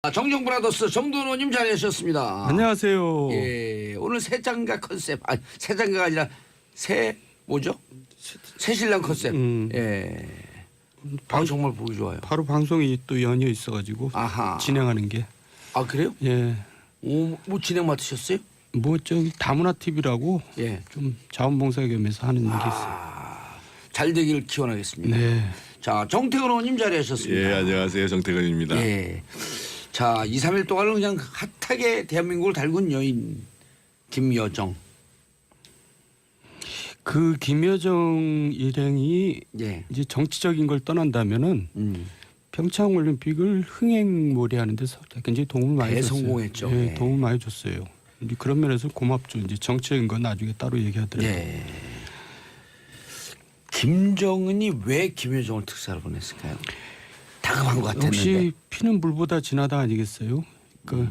정정 브라더스 정도원님 자리하셨습니다. 안녕하세요. 예, 오늘 새 장가 컨셉, 새 장가가 아니라 새 뭐죠? 새 신랑 컨셉. 예. 정말 보기 좋아요. 바로 방송이 또 연이어 있어가지고 아하. 진행하는 게. 아 그래요? 예. 오, 뭐 진행 맡으셨어요? 뭐 저기 다문화 TV라고 예. 좀 자원봉사 겸해서 하는 일이 있어요. 잘 되기를 기원하겠습니다. 네. 자, 정태근 의원님 자리하셨습니다. 예, 안녕하세요. 정태근입니다. 예. 자, 2, 3일 동안은 그냥 핫하게 대한민국을 달군 여인 김여정. 그 김여정 일행이 예. 이제 정치적인 걸 떠난다면은 평창 올림픽을 흥행몰이하는 데서 굉장히 도움을 많이 줬어요. 대성공했죠. 예, 예. 도움을 많이 줬어요. 우리 그런 면에서 고맙죠. 이제 정치적인 건 나중에 따로 얘기하더라고요. 예. 김정은이 왜 김여정을 특사로 보냈을까요? 다급한 것 같았는데. 역시 피는 물보다 진하다 아니겠어요? 그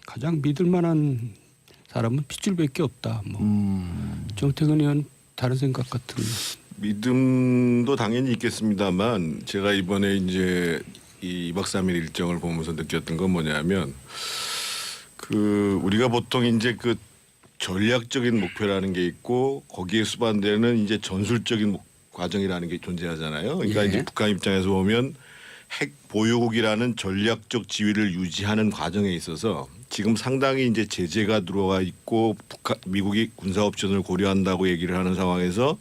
가장 믿을만한 사람은 핏줄밖에 없다. 뭐 정태근 의원 다른 생각 같은. 믿음도 당연히 있겠습니다만 제가 이번에 이제 이 2박 3일 일정을 보면서 느꼈던 건 뭐냐면 그 우리가 보통 이제 그 전략적인 목표라는 게 있고 거기에 수반되는 이제 전술적인 과정이라는 게 존재하잖아요. 그러니까 예. 이제 북한 입장에서 보면 핵 보유국이라는 전략적 지위를 유지하는 과정에 있어서 지금 상당히 이제 제재가 들어와 있고 미국이 군사 옵션을 고려한다고 얘기를 하는 상황에서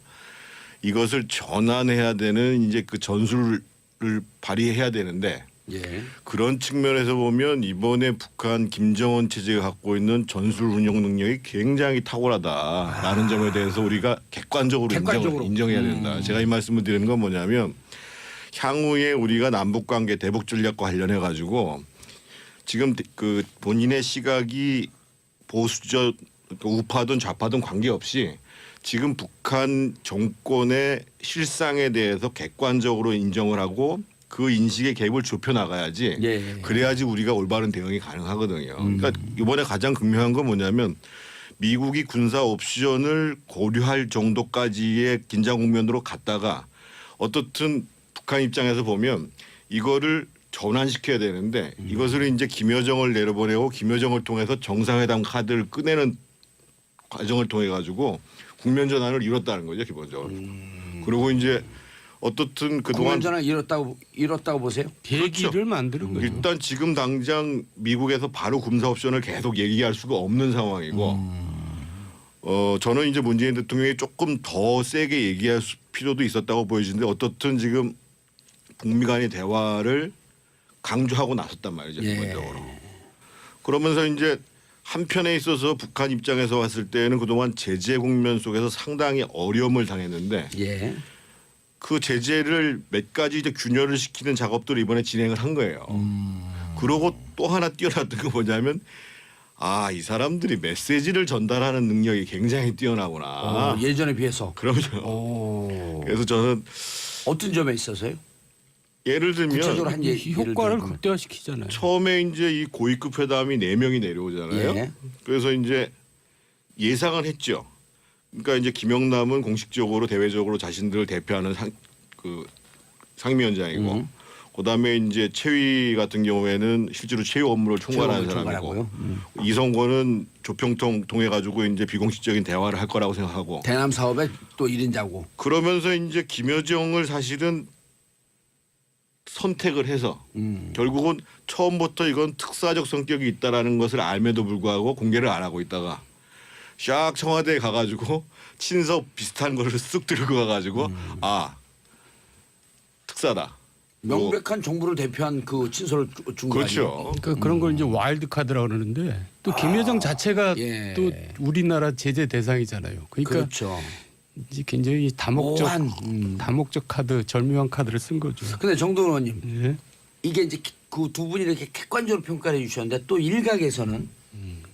이것을 전환해야 되는 이제 그 전술을 발휘해야 되는데 예. 그런 측면에서 보면 이번에 북한 김정은 체제가 갖고 있는 전술 운영 능력이 굉장히 탁월하다라는 점에 대해서 우리가 객관적으로 인정해야 된다. 제가 이 말씀을 드리는 건 뭐냐면 향후에 우리가 남북 관계 대북 전략과 관련해 가지고 지금 그 본인의 시각이 보수적 우파든 좌파든 관계없이 지금 북한 정권의 실상에 대해서 객관적으로 인정을 하고 그 인식의 갭을 좁혀 나가야지. 예. 그래야지 우리가 올바른 대응이 가능하거든요. 그러니까 이번에 가장 극명한 건 뭐냐면 미국이 군사 옵션을 고려할 정도까지의 긴장 국면으로 갔다가 어떻든 북한 입장에서 보면 이거를 전환시켜야 되는데 이것을 이제 김여정을 내려보내고 김여정을 통해서 정상회담 카드를 꺼내는 과정을 통해 가지고 국면 전환을 이뤘다는 거죠 기본적으로. 그리고 이제 어떻든 그동안 국면전환 이뤘다고 보세요? 계기를 그렇죠. 만드는 거죠. 일단 지금 당장 미국에서 바로 군사 옵션을 계속 얘기할 수가 없는 상황이고 저는 이제 문재인 대통령이 조금 더 세게 얘기할 필요도 있었다고 보여지는데 어떻든 지금 북미 간의 대화를 강조하고 나섰단 말이죠 기본적으로. 그러면서 이제 한편에 있어서 북한 입장에서 봤을 때는 그동안 제재 국면 속에서 상당히 어려움을 당했는데 예. 그 제재를 몇 가지 이제 균열을 시키는 작업들을 이번에 진행을 한 거예요. 그러고 또 하나 뛰어났던 게 뭐냐면 이 사람들이 메시지를 전달하는 능력이 굉장히 뛰어나구나. 예전에 비해서. 그럼요. 그래서 저는 어떤 점에 있어서요? 예를 들면 구체적으로 한 이 효과를 극대화시키잖아요. 처음에 이제 이 고위급 회담이 4명이 내려오잖아요. 예. 그래서 이제 예상은 했죠. 그러니까 이제 김영남은 공식적으로 대외적으로 자신들을 대표하는 상임위원장이고, 그다음에 이제 최위 같은 경우에는 실제로 최후 업무를 총괄하는 사람이고, 이성권은 조평통 통해 가지고 이제 비공식적인 대화를 할 거라고 생각하고, 대남 사업의 또 1인자고. 그러면서 이제 김여정을 사실은 선택을 해서 결국은 처음부터 이건 특사적 성격이 있다라는 것을 알면도 불구하고 공개를 안 하고 있다가 샥 청와대에 가가지고 친서 비슷한 거를 쓱 들고 가가지고 특사다. 명백한 정부를 대표한 그 친서를 준 거 아니에요? 그렇죠. 그러니까 그런 걸 이제 와일드 카드라고 그러는데 또 김여정 자체가 예. 또 우리나라 제재 대상이잖아요. 그러니까 그렇죠. 이제 굉장히 다목적 카드, 절묘한 카드를 쓴 거죠. 근데 정동원 의원님, 예. 이게 이제 그 두 분이 이렇게 객관적으로 평가를 해주셨는데 또 일각에서는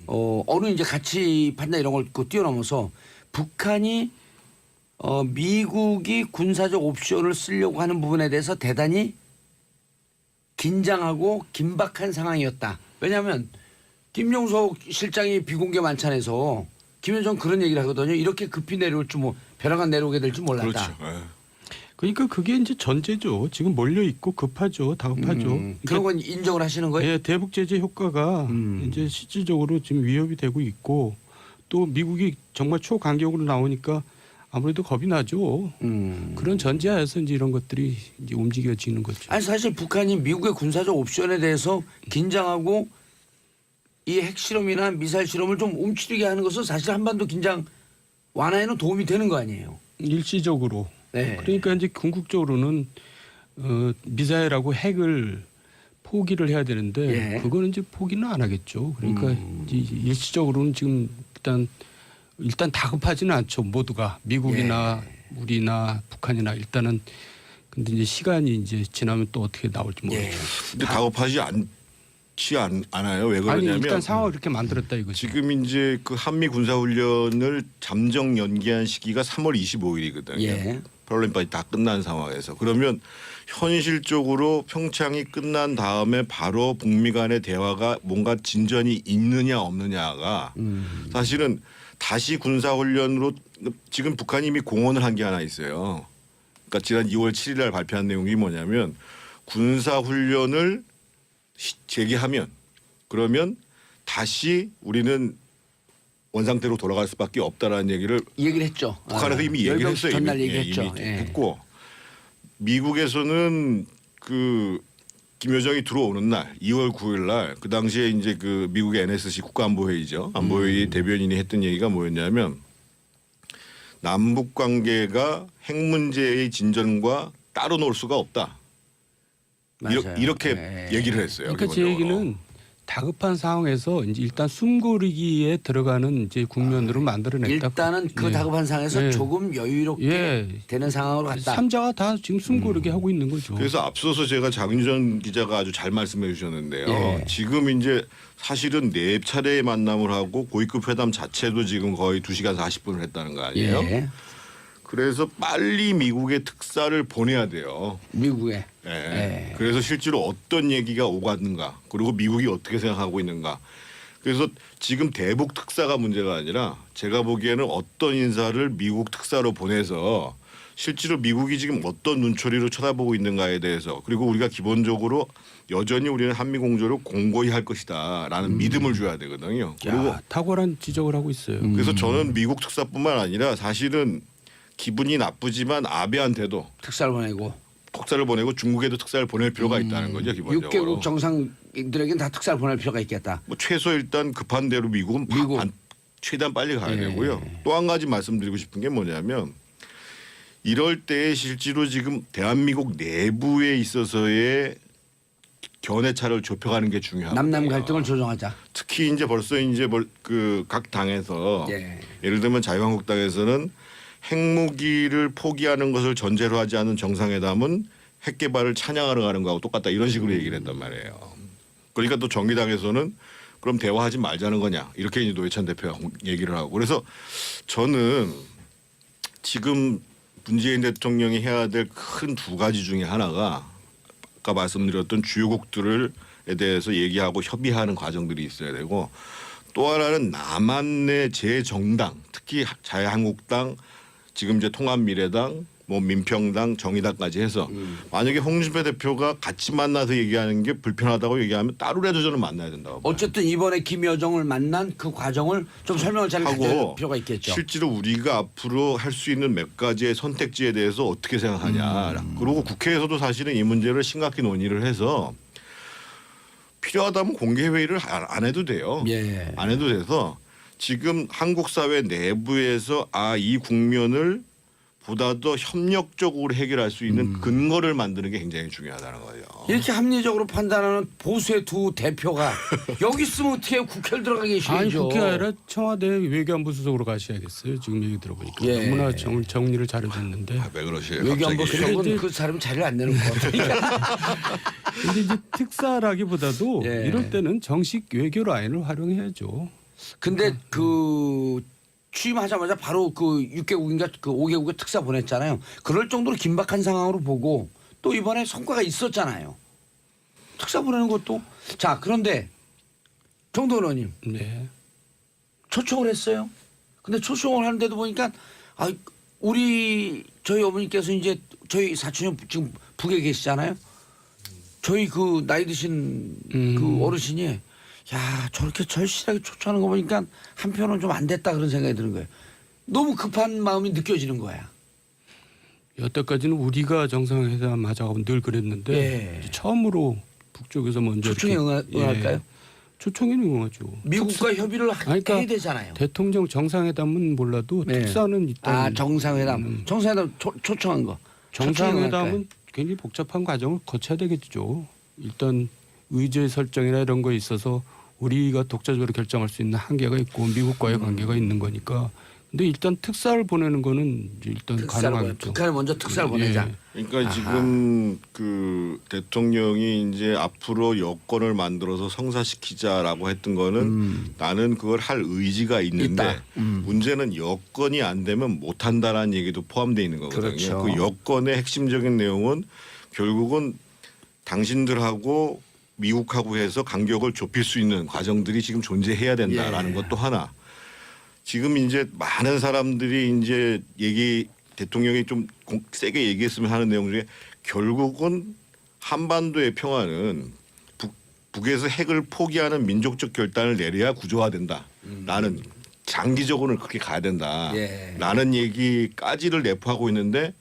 어느 이제 가치 판단 이런 걸 뛰어넘어서 북한이 미국이 군사적 옵션을 쓰려고 하는 부분에 대해서 대단히 긴장하고 긴박한 상황이었다. 왜냐하면 김용석 실장이 비공개 만찬에서 김여정 그런 얘기를 하거든요. 이렇게 급히 내려올 줄 벼랑간 내려오게 될 줄 몰랐다. 그렇죠. 그러니까 그게 이제 전제죠. 지금 몰려 있고 급하죠, 다급하죠. 그런 건 인정을 하시는 거예요? 예, 대북 제재 효과가 이제 실질적으로 지금 위협이 되고 있고 또 미국이 정말 초강경으로 나오니까 아무래도 겁이 나죠. 그런 전제하에서 이제 이런 것들이 이제 움직여지는 거죠. 아니 사실 북한이 미국의 군사적 옵션에 대해서 긴장하고 이 핵실험이나 미사일 실험을 좀 움츠리게 하는 것은 사실 한반도 긴장 완화에는 도움이 되는 거 아니에요? 일시적으로. 네. 그러니까 이제 궁극적으로는 미사일하고 핵을 포기를 해야 되는데 예. 그거는 이제 포기는 안 하겠죠. 그러니까 이제 일시적으로는 지금 일단 다급하지는 않죠. 모두가 미국이나 우리나 북한이나 일단은 근데 이제 시간이 이제 지나면 또 어떻게 나올지 모르죠. 예. 근데 다급하지 않아요. 왜 아니 그러냐면 일단 상황을 이렇게 만들었다 이거죠. 지금 이제 그 한미 군사훈련을 잠정 연기한 시기가 3월 25일이거든요. 예. 패럴림픽이 다 끝난 상황에서 그러면 현실적으로 평창이 끝난 다음에 바로 북미 간의 대화가 뭔가 진전이 있느냐 없느냐가 사실은 다시 군사훈련으로 지금 북한이 이미 공언을 한 게 하나 있어요. 그러니까 지난 2월 7일 날 발표한 내용이 뭐냐면 군사훈련을 재개하면 그러면 다시 우리는 원상태로 돌아갈 수밖에 없다라는 얘기를 했죠. 북한에서 이미 얘기를 열병 했어요. 전날 이미 얘기했죠. 이미 예. 했고 미국에서는 그 김여정이 들어오는 날 2월 9일 날 그 당시에 이제 그 미국의 NSC 국가안보회의죠. 안보회의 대변인이 했던 얘기가 뭐였냐면 남북 관계가 핵 문제의 진전과 따로 놀 수가 없다. 맞아요. 이렇게 예. 얘기를 했어요. 그러니까 제 기본적으로. 얘기는 다급한 상황에서 이제 일단 숨고르기에 들어가는 이제 국면으로 만들어냈다. 일단은 그 예. 다급한 상황에서 예. 조금 여유롭게 예. 되는 상황으로 갔다. 삼자가 다 지금 숨고르게 하고 있는 거죠. 그래서 앞서서 제가 장윤전 기자가 아주 잘 말씀해 주셨는데요. 예. 지금 이제 사실은 4차례의 만남을 하고 고위급 회담 자체도 지금 거의 2시간 40분을 했다는 거 아니에요? 예. 그래서 빨리 미국에 특사를 보내야 돼요. 미국에. 예. 예. 그래서 실제로 어떤 얘기가 오갔는가 그리고 미국이 어떻게 생각하고 있는가. 그래서 지금 대북 특사가 문제가 아니라 제가 보기에는 어떤 인사를 미국 특사로 보내서 실제로 미국이 지금 어떤 눈초리로 쳐다보고 있는가에 대해서 그리고 우리가 기본적으로 여전히 우리는 한미 공조를 공고히 할 것이다라는 믿음을 줘야 되거든요. 그리고 야, 탁월한 지적을 하고 있어요. 그래서 저는 미국 특사뿐만 아니라 사실은 기분이 나쁘지만 아베한테도 특사를 보내고 특사를 보내고 중국에도 특사를 보낼 필요가 있다는 거죠. 기본적으로. 6개국 정상들에게는 다 특사를 보낼 필요가 있겠다. 뭐 최소 일단 급한 대로 미국은 최대한 빨리 가야 되고요. 또 한 가지 말씀드리고 싶은 게 뭐냐면 이럴 때 실제로 지금 대한민국 내부에 있어서의 견해차를 좁혀가는 게 중요합니다. 남남 갈등을 조정하자. 특히 이제 벌써 이제 그 각 당에서 예. 예를 들면 자유한국당에서는 핵무기를 포기하는 것을 전제로 하지 않은 정상회담은 핵 개발을 찬양하러 가는 거하고 똑같다 이런 식으로 얘기를 했단 말이에요. 그러니까 또 정의당에서는 그럼 대화하지 말자는 거냐 이렇게 이제 노회찬 대표가 얘기를 하고 그래서 저는 지금 문재인 대통령이 해야 될 큰 2가지 중에 하나가 아까 말씀드렸던 주요국들에 대해서 얘기하고 협의하는 과정들이 있어야 되고 또 하나는 남한의 재정당 특히 자유한국당 지금 이제 통합미래당 뭐 민평당 정의당까지 해서 만약에 홍준표 대표가 같이 만나서 얘기하는 게 불편하다고 얘기하면 따로라도 저는 만나야 된다고 봐요. 어쨌든 이번에 김여정을 만난 그 과정을 좀 설명을 잘 해줄 하고 필요가 있겠죠. 실제로 우리가 앞으로 할 수 있는 몇 가지의 선택지에 대해서 어떻게 생각하냐. 그리고 국회에서도 사실은 이 문제를 심각히 논의를 해서 필요하다면 공개 회의를 안 해도 돼요. 예. 안 해도 돼서 지금 한국 사회 내부에서 이 국면을 보다 더 협력적으로 해결할 수 있는 근거를 만드는 게 굉장히 중요하다는 거예요. 이렇게 합리적으로 판단하는 보수의 두 대표가 여기 있으면 어떻게 국회를 들어가 아니 계셔야죠. 국회 아니라 청와대 외교안보 수석으로 가셔야겠어요. 지금 얘기 들어보니까 예. 너무나 정리를 잘해줬는데. 왜 그러세요? 외교안보 갑자기. 수석은 근데 그 사람 자리를 안 내는 것 같아요. 근데 이제 특사라기보다도 예. 이럴 때는 정식 외교 라인을 활용해야죠. 근데 그 취임하자마자 바로 그 6개국인가 그 5개국에 특사 보냈잖아요. 그럴 정도로 긴박한 상황으로 보고 또 이번에 성과가 있었잖아요. 특사 보내는 것도 자 그런데 정도 의원님 네. 초청을 했어요. 근데 초청을 하는데도 보니까 저희 어머니께서 이제 저희 사촌 지금 북에 계시잖아요. 저희 그 나이 드신 그 어르신이 야 저렇게 절실하게 초청하는 거 보니까 한편은 좀 안 됐다 그런 생각이 드는 거예요. 너무 급한 마음이 느껴지는 거야. 여태까지는 우리가 정상회담 하자고 늘 그랬는데 예. 이제 처음으로 북쪽에서 먼저 초청에 이렇게, 응할까요? 초청에는 응하죠. 미국과 협의를 그러니까 해야 되잖아요. 대통령 정상회담은 몰라도 네. 특사는 일단 아 정상회담. 정상회담 초청한 거. 정상회담은 굉장히 복잡한 과정을 거쳐야 되겠죠. 일단 의제 설정이나 이런 거에 있어서 우리가 독자적으로 결정할 수 있는 한계가 있고 미국과의 관계가 있는 거니까. 근데 일단 특사를 보내는 거는 이제 일단 가능하겠죠. 북한에 먼저 특사를 보내자. 그러니까 지금 그 대통령이 이제 앞으로 여건을 만들어서 성사시키자라고 했던 거는 나는 그걸 할 의지가 있는데 있다. 문제는 여건이 안 되면 못 한다라는 얘기도 포함되어 있는 거거든요. 그렇죠. 그 여건의 핵심적인 내용은 결국은 당신들하고 미국하고 해서 간격을 좁힐 수 있는 과정들이 지금 존재해야 된다라는 예. 것도 하나. 지금 이제 많은 사람들이 이제 대통령이 좀 세게 얘기했으면 하는 내용 중에 결국은 한반도의 평화는 북에서 핵을 포기하는 민족적 결단을 내려야 구조화된다. 라는 장기적으로는 그렇게 가야 된다. 예. 라는 얘기까지를 내포하고 있는데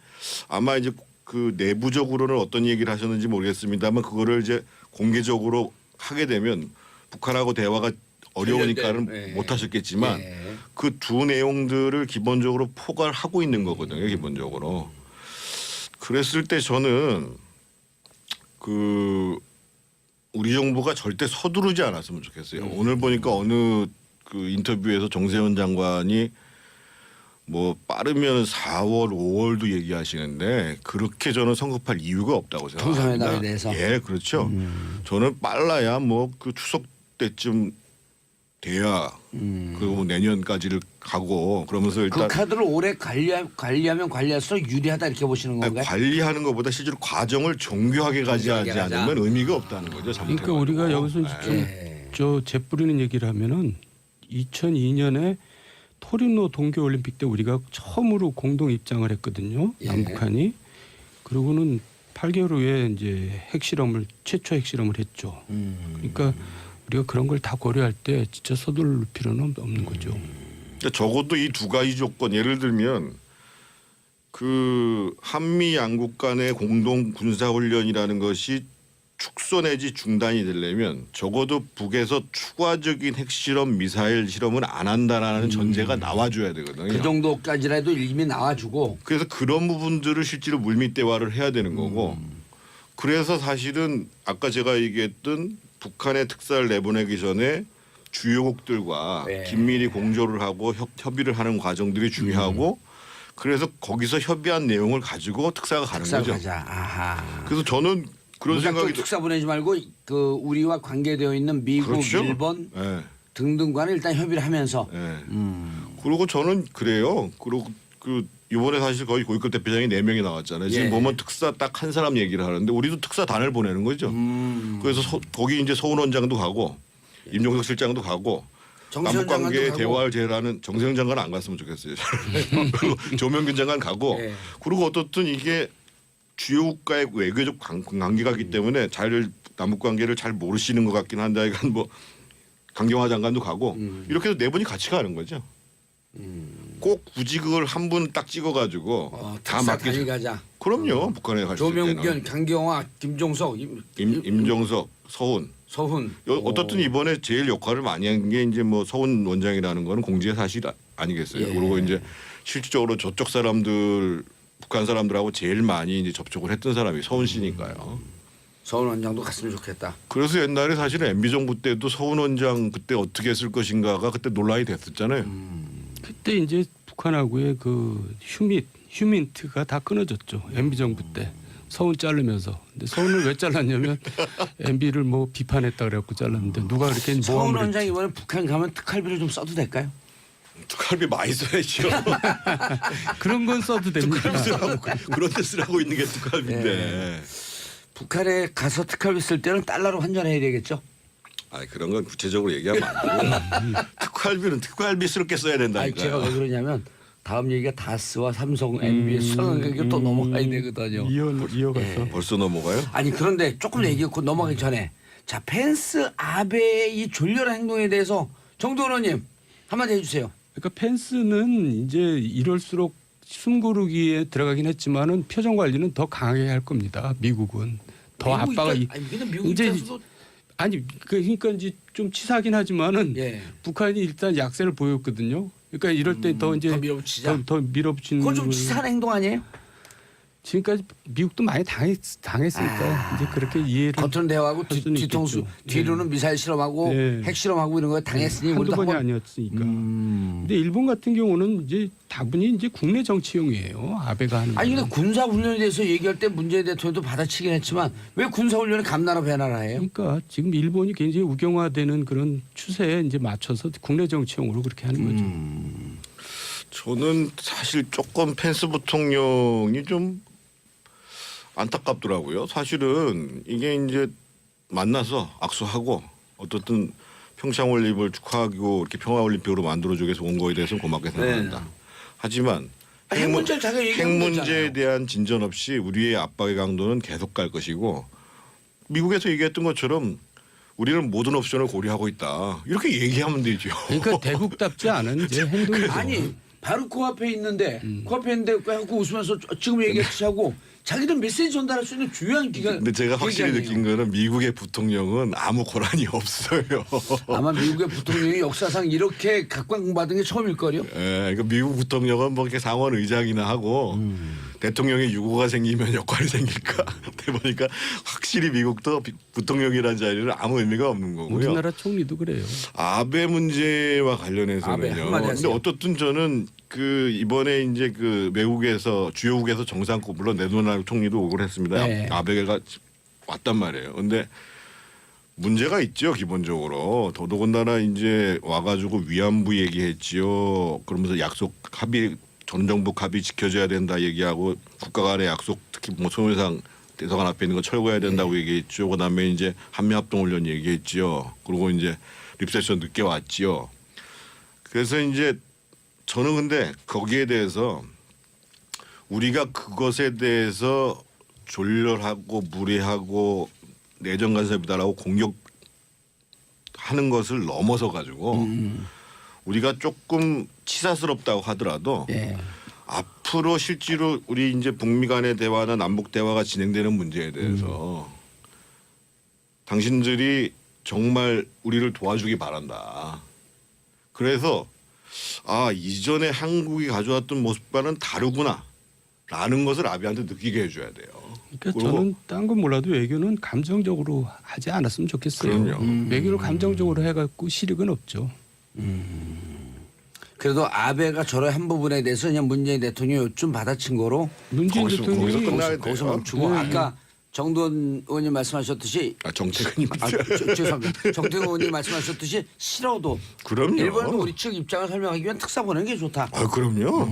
아마 이제 그 내부적으로는 어떤 얘기를 하셨는지 모르겠습니다만 그거를 이제 공개적으로 하게 되면 북한하고 대화가 어려우니까는 예. 못 하셨겠지만 예. 그 두 내용들을 기본적으로 포괄하고 있는 거거든요. 기본적으로. 그랬을 때 저는 그 우리 정부가 절대 서두르지 않았으면 좋겠어요. 오늘 보니까 어느 그 인터뷰에서 정세현 장관이 뭐 빠르면 4월, 5월도 얘기하시는데 그렇게 저는 성급할 이유가 없다고 생각합니다. 정상회담에 대해서. 예, 그렇죠. 저는 빨라야 뭐 그 추석 때쯤 돼야 그리고 내년까지를 가고 그러면서 그 일단 카드를 오래 관리하면 관리할수록 유리하다 이렇게 보시는 아니, 건가요? 관리하는 것보다 실제로 과정을 정교하게 가지 정교하게 가자. 않으면 의미가 없다는 거죠. 그러니까 우리가 여기서 예. 좀저 재뿌리는 얘기를 하면은 2002년에 토리노 동계올림픽 때 우리가 처음으로 공동 입장을 했거든요. 예. 남북한이. 그러고는 8개월 후에 이제 최초 핵실험을 했죠. 그러니까 우리가 그런 걸 다 고려할 때 진짜 서두를 필요는 없는 거죠. 그러니까 적어도 이 두 가지 조건 예를 들면 그 한미 양국 간의 공동 군사 훈련이라는 것이 축소 내지 중단이 되려면 적어도 북에서 추가적인 핵실험 미사일 실험은 안 한다라는 전제가 나와줘야 되거든요. 그 정도까지라도 이미 나와주고 그래서 그런 부분들을 실제로 물밑 대화를 해야 되는 거고 그래서 사실은 아까 제가 얘기했던 북한의 특사를 내보내기 전에 주요국들과 네. 긴밀히 공조를 하고 협의를 하는 과정들이 중요하고 그래서 거기서 협의한 내용을 가지고 특사가 가는 특사 거죠. 가자. 아하. 그래서 저는 그런 무작정 생각이 특사 보내지 말고 그 우리와 관계되어 있는 미국, 그렇죠. 일본 예. 등등과는 일단 협의를 하면서 예. 그리고 저는 그래요. 그리고 그 이번에 사실 거의 고위급 대표장이 4명이 나왔잖아요. 지금 예. 보면 특사 딱 한 사람 얘기를 하는데 우리도 특사단을 보내는 거죠. 그래서 거기 이제 서훈 원장도 가고 임종석 실장도 가고 정세현 남북관계 장관도 가고. 대화를 제라는 정세현 장관 안 갔으면 좋겠어요. 그리고 조명균 장관 가고 예. 그리고 어떻든 이게 주요 국가의 외교적 관계가 있기 때문에 잘 남북관계를 잘 모르시는 것 같긴 한데 하여간 뭐 강경화 장관도 가고 이렇게 해서 4분이 같이 가는 거죠. 꼭 굳이 그걸 한 분 딱 찍어가지고 다 특사 맡기죠. 단위 가자. 그럼요. 북한에 갔을 조명균, 때는 강경화, 김종석, 임정석, 서훈. 서훈. 어떻든 이번에 제일 역할을 많이 한 게 이제 뭐 서훈 원장이라는 거는 공지의 사실 아니겠어요. 예. 그리고 이제 실질적으로 저쪽 사람들 북한 사람들하고 제일 많이 이제 접촉을 했던 사람이 서훈 씨니까요. 서훈 원장도 갔으면 좋겠다. 그래서 옛날에 사실은 MB 정부 때도 서훈 원장 그때 어떻게 했을 것인가가 그때 논란이 됐었잖아요. 그때 이제 북한하고의 그 휴민트가 다 끊어졌죠. MB 정부 때 서훈 자르면서. 근데 서훈을 왜 잘랐냐면 MB를 뭐 비판했다 그래갖고 잘랐는데 누가 그렇게 서훈 모함을 원장 했지. 이번에 북한 가면 특활비를 좀 써도 될까요? 특활비 많이 써야죠. 그런 건 써도 됩니다. 그런 데 쓰라고 있는 게 특활비인데. 북한에 가서 특활비 쓸 때는 달러로 환전해야 되겠죠? 아 그런 건 구체적으로 얘기하면 안 되고 특활비는 특활비스럽게 써야 아니 된다니까요. 제가 왜 그러냐면 다음 얘기가 다스와 삼성, MB의 수상에게 또 넘어가야 되거든요. 이어가서 벌써 넘어가요? 아니 그런데 조금 얘기 곧 넘어가기 전에 자 펜스 아베의 이 졸렬한 행동에 대해서 정도원 의원님 한마디 해주세요. 그러니까 펜스는 이제 이럴수록 숨고르기에 들어가긴 했지만은 표정 관리는 더 강하게 할 겁니다. 미국은 더 미국 압박을 아니 근데 미국 이제 입장에서도 아니 그러니까 이제 좀 치사하긴 하지만은 예. 북한이 일단 약세를 보였거든요. 그러니까 이럴 때 더 이제 더 밀어붙이자. 더 밀어붙이는 그건 좀 걸- 치사한 행동 아니에요? 지금까지 미국도 많이 당했으니까 이제 그렇게 이해를 겉으로는 대화하고 할 수는 뒤통수 있겠죠. 뒤로는 미사일 실험하고 네. 핵 실험하고 이런 거 당했으니 한두 우리도 번이 한번 아니었으니까. 근데 일본 같은 경우는 이제 다분히 이제 국내 정치용이에요. 아베가 하는. 아니 근데 거는. 군사 훈련에 대해서 얘기할 때 문재인 대통령도 받아치긴 했지만 왜 군사 훈련을 감나라 배나라 해요? 그러니까 지금 일본이 굉장히 우경화되는 그런 추세에 이제 맞춰서 국내 정치용으로 그렇게 하는 거죠. 저는 사실 조금 펜스 부통령이 좀 안타깝더라고요. 사실은 이게 이제 만나서 악수하고 어떻든 평창올림픽을 축하하고 이렇게 평화올림픽으로 만들어주기 위해서 온 거에 대해서는 고맙게 생각한다. 하지만 핵 문제를 자기가 핵 얘기하는 문제에 거잖아요. 대한 진전 없이 우리의 압박의 강도는 계속 갈 것이고 미국에서 얘기했던 것처럼 우리는 모든 옵션을 고려하고 있다. 이렇게 얘기하면 되죠. 그러니까 대국답지 않은 이제 행동이 아니 바로 코앞에 있는데 코앞에 있는데 하고 웃으면서 지금 얘기했지 하고 자기들 메시지 전달할 수 있는 중요한 기간. 근데 제가 확실히 느낀 거는 미국의 부통령은 아무 고란이 없어요. 아마 미국의 부통령이 역사상 이렇게 각광받은 게 처음일걸요. 예, 그러니까 미국 부통령은 뭐 이렇게 상원 의장이나 하고 대통령의 유고가 생기면 역할이 생길까 해보니까 확실히 미국도 부통령이라는 자리는 아무 의미가 없는 거고요. 우리나라 총리도 그래요. 아베 문제와 아베, 관련해서는요. 한마디 하세요. 근데 어떻든 저는 그 이번에 이제 그 외국에서 주요국에서 정상급 물론 네덜란드 총리도 오고 했습니다. 네. 아베가 왔단 말이에요. 근데 문제가 있죠 기본적으로. 더더군다나 이제 와가지고 위안부 얘기했지요. 그러면서 약속 합의 전 정부 합의 지켜줘야 된다 얘기하고 국가 간의 약속 특히 뭐 소멸상 대사관 앞에 있는 거 철거해야 된다고 얘기했죠. 그다음에 이제 한미합동훈련 얘기했지요. 그리고 이제 립세션 늦게 왔지요. 그래서 이제 저는 근데 거기에 대해서 우리가 그것에 대해서 졸렬하고 무례하고 내정 간섭이다라고 공격하는 것을 넘어서 가지고 우리가 조금 치사스럽다고 하더라도 예. 앞으로 실제로 우리 이제 북미 간의 대화나 남북 대화가 진행되는 문제에 대해서 당신들이 정말 우리를 도와주기 바란다. 그래서 아 이전에 한국이 가져왔던 모습과는 다르구나라는 것을 아베한테 느끼게 해줘야 돼요. 그러니까 그리고 저는 딴 건 몰라도 외교는 감정적으로 하지 않았으면 좋겠어요. 그럼요. 외교를 감정적으로 해갖고 실익은 없죠. 그래도 아베가 저런 한 부분에 대해서 그냥 문재인 대통령이 요즘 받아친 거로 문재인 거기서 대통령이 끝나야 돼요. 거기서 멈추고 네. 아까 정돈 의원님 말씀하셨듯이 정책은 죄송합니다. 정태근 의원님 말씀하셨듯이 싫어도 그럼요. 일본도 우리 측 입장을 설명하기 위한 특사 보내는 게 좋다. 아 그럼요.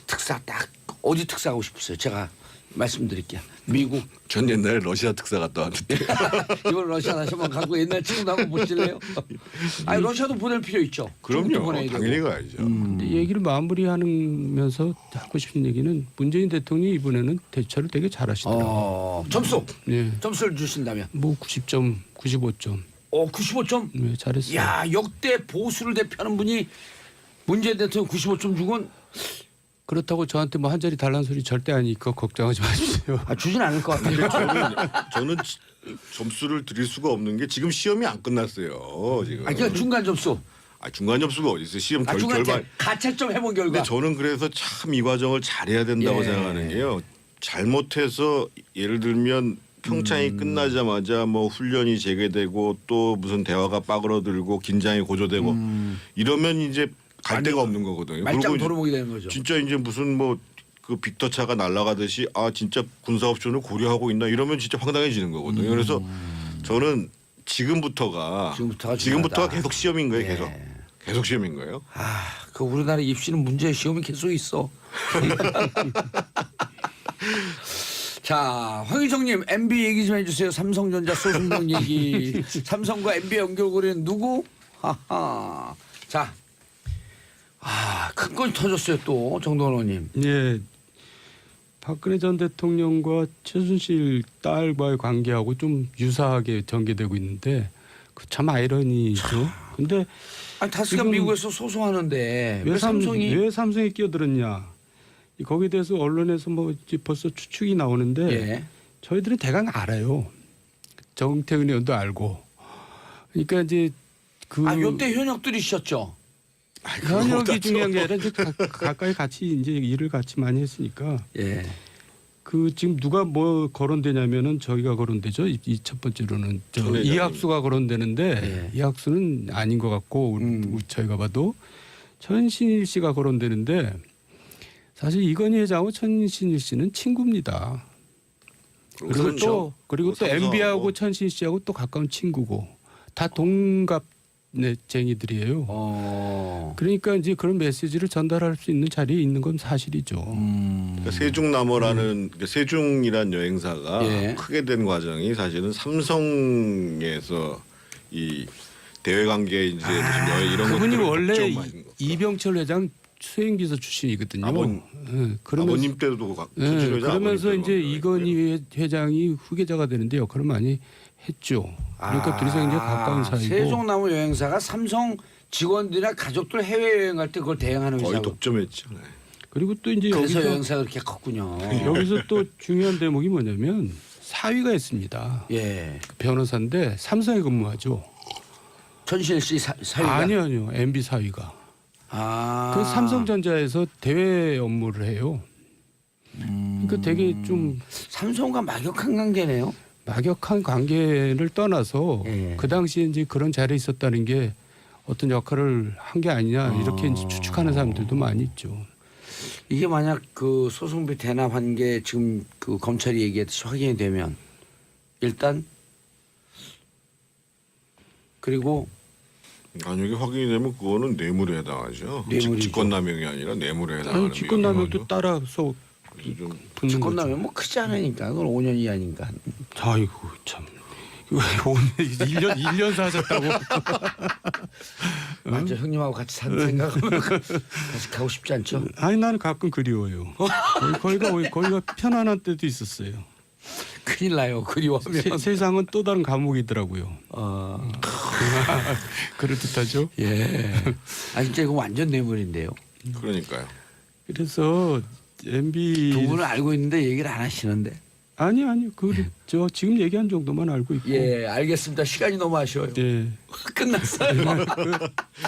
특사 딱 어디 특사 하고 싶으세요? 제가 말씀드릴게요. 미국. 전 옛날에 러시아 특사 갔다 왔는데 이번 러시아 다시 한번 가고 옛날 친구도 한번 보실래요? 아니 러시아도 보낼 필요 있죠. 중국도 그럼요. 보내야 되고. 당연히 가야죠. 근데 얘기를 마무리하면서 하고 싶은 얘기는 문재인 대통령이 이번에는 대처를 되게 잘하시더라고요. 점수 네. 점수를 주신다면 뭐 90점, 95점. 95점. 네, 잘했어요. 야 역대 보수를 대표하는 분이 문재인 대통령 95점 주곤 그렇다고 저한테 뭐 한 자리 달라는 소리 절대 아니니까 걱정하지 마십시오. 주진 않을 것 같은데. 저는 점수를 드릴 수가 없는 게 지금 시험이 안 끝났어요. 지금. 그러니까 중간 점수. 중간 점수가 어디 있어요? 시험 중간 결과. 가채점 해본 결과. 근데 저는 그래서 참 이 과정을 잘해야 된다고 예. 생각하는 게요. 잘못해서 예를 들면 평창이 끝나자마자 뭐 훈련이 재개되고 또 무슨 대화가 빠그러들고 긴장이 고조되고 이러면 이제 갈 데가 없는 거거든요. 말짱 그리고 이제 도루묵이 되는 거죠. 진짜 이제 무슨 뭐 그 빅터차가 날아가듯이 아 진짜 군사 옵션을 고려하고 있나 이러면 진짜 황당해지는 거거든요. 그래서 저는 지금부터가 중요하다. 계속 시험인 거예요. 예. 계속 시험인 거예요. 그 우리나라 입시는 문제 시험이 계속 있어. 자, 황희정님 MB 얘기 좀 해주세요. 삼성전자 소송동 얘기. 삼성과 MB 연결고리는 누구? 하하. 자, 큰 건이 터졌어요 또 정동원님. 예. 박근혜 전 대통령과 최순실 딸과의 관계하고 좀 유사하게 전개되고 있는데 그 참 아이러니죠. 근데 다스가 지금 미국에서 소송하는데 왜 삼성이 왜 삼성이 끼어들었냐? 거기에 대해서 언론에서 뭐 이제 벌써 추측이 나오는데 예. 저희들은 대강 알아요. 정태근 의원도 알고. 그러니까 이제 그 요때 현역들이셨죠. 현역이 중요한 게 아니라 이제 가까이 같이 이제 일을 같이 많이 했으니까. 예. 그 지금 누가 뭐 거론되냐면은 저희가 거론되죠. 이 첫 번째로는 이학수가 거론되는데 예. 이학수는 아닌 것 같고 저희가 봐도 천신일 씨가 거론되는데 사실 이건희 회장하고 천신일 씨는 친구입니다. 그렇죠. 그리고 또 삼성하고. MB하고 천신일 씨하고 또 가까운 친구고 다 동갑쟁이들이에요. 그러니까 그러니까 이제 그런 메시지를 전달할 수 있는 자리에 있는 건 사실이죠. 그러니까 세중남어라는 세중이란 여행사가 예. 크게 된 과정이 사실은 삼성에서 이 대외 관계 이제 무슨 이런 그분이 것들을 원래 독점하신 거. 이병철 회장 수행비서 출신이거든요. 아버님. 그러면서, 아버님 때도 그러면서 이제 이건희 회장이 후계자가 되는데 역할을 많이 했죠. 그러니까 둘이서 굉장히 가까운 사이고. 세종나무 여행사가 삼성 직원들이나 가족들 해외 여행 갈 때 그걸 대행하는 거의 회사고. 독점했죠. 네. 그리고 또 이제 그래서 여기서 여행사가 그렇게 컸군요. 여기서 또 중요한 대목이 뭐냐면 사위가 있습니다. 예. 그 변호사인데 삼성에 근무하죠. 천신일 씨 사위가. 아니요. MB 사위가. 그 삼성전자에서 대외 업무를 해요. 그러니까 되게 좀 삼성과 막역한 관계네요. 막역한 관계를 떠나서 예. 그 당시에 이제 그런 자리에 있었다는 게 어떤 역할을 한 게 아니냐 이렇게 이제 추측하는 사람들도 많이 있죠. 이게 만약 그 소송비 대납한 게 지금 그 검찰이 얘기했듯이 확인이 되면 일단 그리고 만약에 확인이 되면 그거는 뇌물에 해당하죠. 뇌물이죠. 직권남용이 아니라 뇌물에 해당하는. 아니, 직권남용도 따라서 좀 붙는 거죠. 직권남용 뭐 크지 않으니까 그건 5년 이하니까. 아이고 참. 오늘 1년 사셨다고. 맞죠. 형님하고 같이 사는 생각하면 다시 가고 싶지 않죠. 아니 나는 가끔 그리워요. 거기가 편안한 때도 있었어요. 큰일 나요. 그리워하면. 세상은 또 다른 감옥이더라고요. 그럴듯하죠. 예. 진짜 이거 완전 뇌물인데요. 그러니까요. 그래서 MB 두 분은 알고 있는데 얘기를 안 하시는데. 아니요. 저 지금 얘기한 정도만 알고 있고. 예, 알겠습니다. 시간이 너무 아쉬워요. 예. 끝났어요.